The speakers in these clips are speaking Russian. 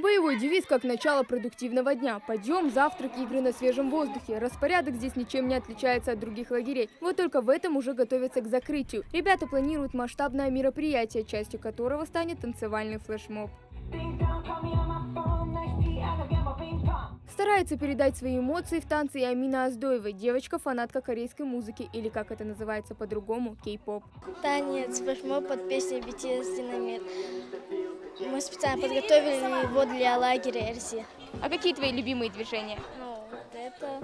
Боевой девиз как начало продуктивного дня. Подъем, завтрак, игры на свежем воздухе. Распорядок здесь ничем не отличается от других лагерей. Вот только в этом уже готовятся к закрытию. Ребята планируют масштабное мероприятие, частью которого станет танцевальный флешмоб. Старается передать свои эмоции в танце и Амина Аздоева. Девочка – фанатка корейской музыки, или как это называется по-другому – кей-поп. Танец флешмоб под песню BTS «Динамит». Мы специально подготовили его для лагеря РС. А какие твои любимые движения? Ну, вот это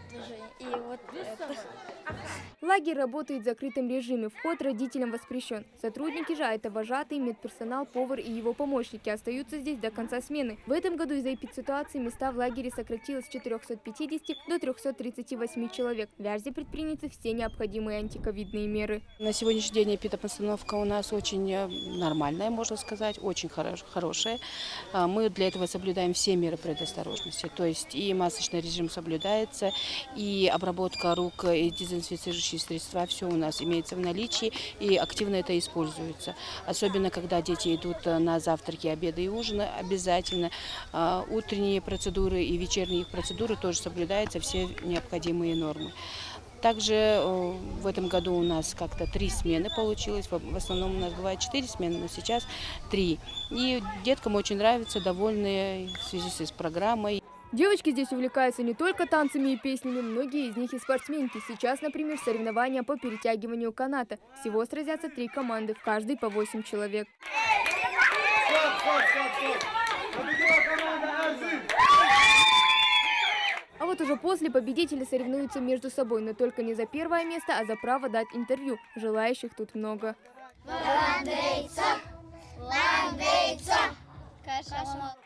движение и вот это. Лагерь работает в закрытом режиме, вход родителям воспрещен. Сотрудники же, а это вожатый, медперсонал, повар и его помощники, остаются здесь до конца смены. В этом году из-за эпидситуации места в лагере сократилось с 450 до 338 человек. В Вярзе предприняты все необходимые антиковидные меры. На сегодняшний день эпидобстановка у нас очень нормальная, можно сказать, очень хорошая. Мы для этого соблюдаем все меры предосторожности. То есть и масочный режим соблюдается, и обработка рук, и дезинфицирующие средства, все у нас имеется в наличии и активно это используется. Особенно, когда дети идут на завтраки, обеды и ужины, обязательно утренние процедуры и вечерние процедуры тоже соблюдаются, все необходимые нормы. Также в этом году у нас как-то 3 смены получилось. В основном у нас бывает 4 смены, но сейчас 3. И деткам очень нравится, довольны в связи с программой. Девочки здесь увлекаются не только танцами и песнями, многие из них и спортсменки. Сейчас, например, соревнования по перетягиванию каната. Всего сразятся 3 команды, в каждой по 8 человек. А вот уже после победители соревнуются между собой, но только не за первое место, а за право дать интервью. Желающих тут много.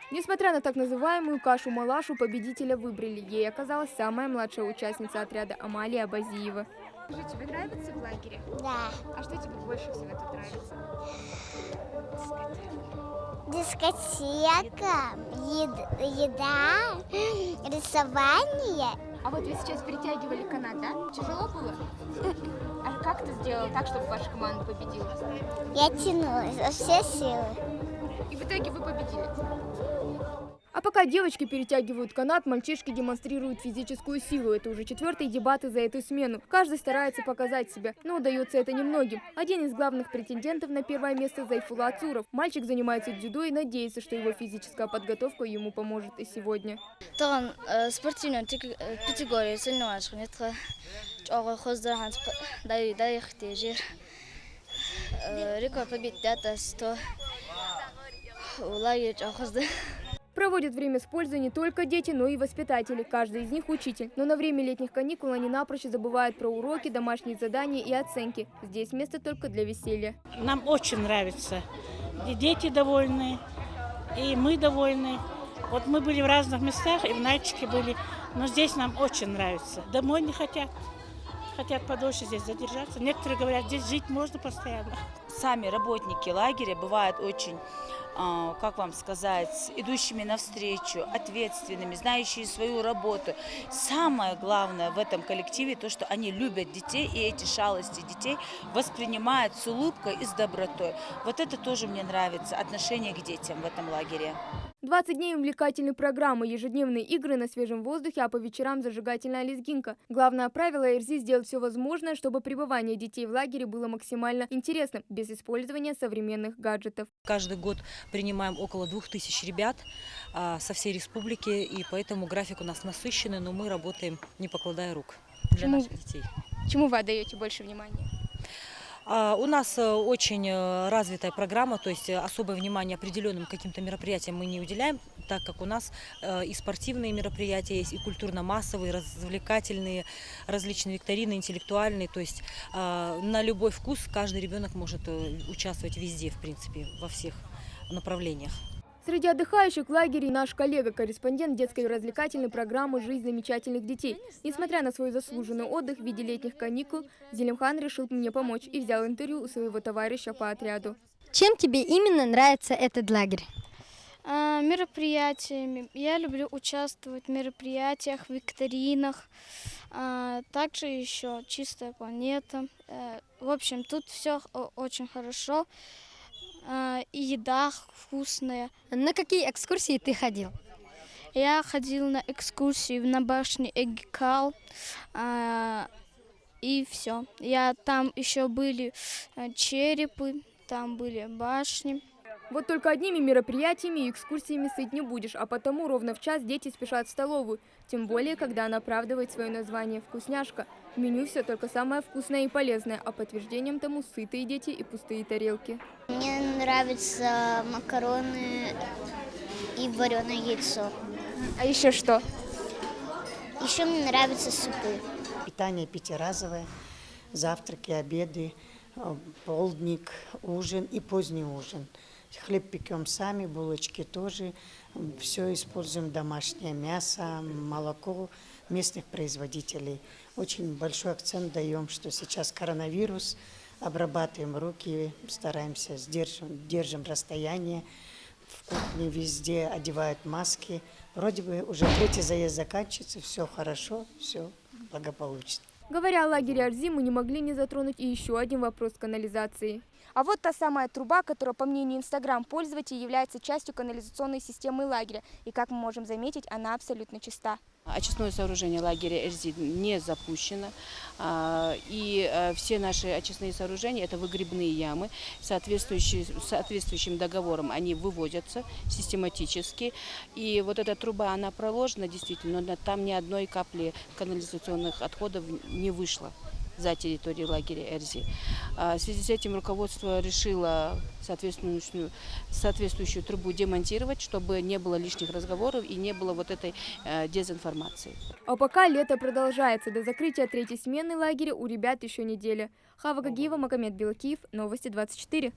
Несмотря на так называемую кашу-малашу, победителя выбрали. Ей оказалась самая младшая участница отряда Амалия Абазиева. Скажи, тебе нравится в лагере? Да. А что тебе больше всего тут нравится? Дискотека, еда, рисование. А вот вы сейчас перетягивали канат, да? Тяжело было? А как ты сделал так, чтобы ваша команда победила? Я тянулась во все силы. И в итоге вы победили. А пока девочки перетягивают канат, мальчишки демонстрируют физическую силу. Это уже 4-й дебаты за эту смену. Каждый старается показать себя, но удается это немногим. Один из главных претендентов на первое место – Зайфулла Ацуров. Мальчик занимается дзюдо и надеется, что его физическая подготовка ему поможет и сегодня. Спортивная категория соревнования. Рекорд побед 100. Лагерь Проводят время с пользой не только дети, но и воспитатели. Каждый из них учитель. Но на время летних каникул они напрочь забывают про уроки, домашние задания и оценки. Здесь место только для веселья. Нам очень нравится. И дети довольны, и мы довольны. Вот мы были в разных местах, и в Нальчике были, но здесь нам очень нравится. Домой не хотят. Хотят подольше здесь задержаться. Некоторые говорят, здесь жить можно постоянно. Сами работники лагеря бывают очень, как вам сказать, идущими навстречу, ответственными, знающие свою работу. Самое главное в этом коллективе то, что они любят детей, и эти шалости детей воспринимают с улыбкой и с добротой. Вот это тоже мне нравится, отношение к детям в этом лагере. 20 дней увлекательной программы, ежедневные игры на свежем воздухе, а по вечерам зажигательная лезгинка. Главное правило РЗ – сделать все возможное, чтобы пребывание детей в лагере было максимально интересным, без использования современных гаджетов. Каждый год принимаем около 2000 ребят со всей республики, и поэтому график у нас насыщенный, но мы работаем, не покладая рук, для наших детей. Чему вы отдаете больше внимания? У нас очень развитая программа, то есть особое внимание определенным каким-то мероприятиям мы не уделяем, так как у нас и спортивные мероприятия есть, и культурно-массовые, развлекательные, различные викторины, интеллектуальные. То есть на любой вкус каждый ребенок может участвовать везде, в принципе, во всех направлениях. Среди отдыхающих в лагере наш коллега-корреспондент детской развлекательной программы «Жизнь замечательных детей». Несмотря на свой заслуженный отдых в виде летних каникул, Зелимхан решил мне помочь и взял интервью у своего товарища по отряду. Чем тебе именно нравится этот лагерь? Мероприятиями. Я люблю участвовать в мероприятиях, викторинах. Также еще чистая планета. В общем, тут все очень хорошо. И еда вкусная. На какие экскурсии ты ходил? Я ходил на экскурсии на башне Эгикал, и все. Там еще были черепы, там были башни. Вот только одними мероприятиями и экскурсиями сыт не будешь, а потому ровно в час дети спешат в столовую. Тем более, когда она оправдывает свое название «вкусняшка». В меню все только самое вкусное и полезное, а подтверждением тому сытые дети и пустые тарелки. Мне нравятся макароны и вареное яйцо. А еще что? Еще мне нравятся супы. Питание пятиразовое, завтраки, обеды, полдник, ужин и поздний ужин. Хлеб пекем сами, булочки тоже. Все используем домашнее мясо, молоко местных производителей. Очень большой акцент даем, что сейчас коронавирус, обрабатываем руки, стараемся, держим расстояние. В кухне везде одевают маски. Вроде бы уже третий заезд заканчивается, все хорошо, все благополучно. Говоря о лагере Арзи, мы не могли не затронуть и еще один вопрос канализации. А вот та самая труба, которая, по мнению Инстаграм-пользователей, является частью канализационной системы лагеря. И, как мы можем заметить, она абсолютно чиста. Очистное сооружение лагеря Эрзи не запущено. И все наши очистные сооружения – это выгребные ямы. Соответствующим договором они выводятся систематически. И вот эта труба, она проложена действительно, но там ни одной капли канализационных отходов не вышло за территорию лагеря Эрзи. В связи с этим руководство решило соответствующую трубу демонтировать, чтобы не было лишних разговоров и не было вот этой дезинформации. А пока лето продолжается. До закрытия третьей смены лагеря у ребят еще неделя. Хава Гагиева, Магомед Белакиев, Новости 24.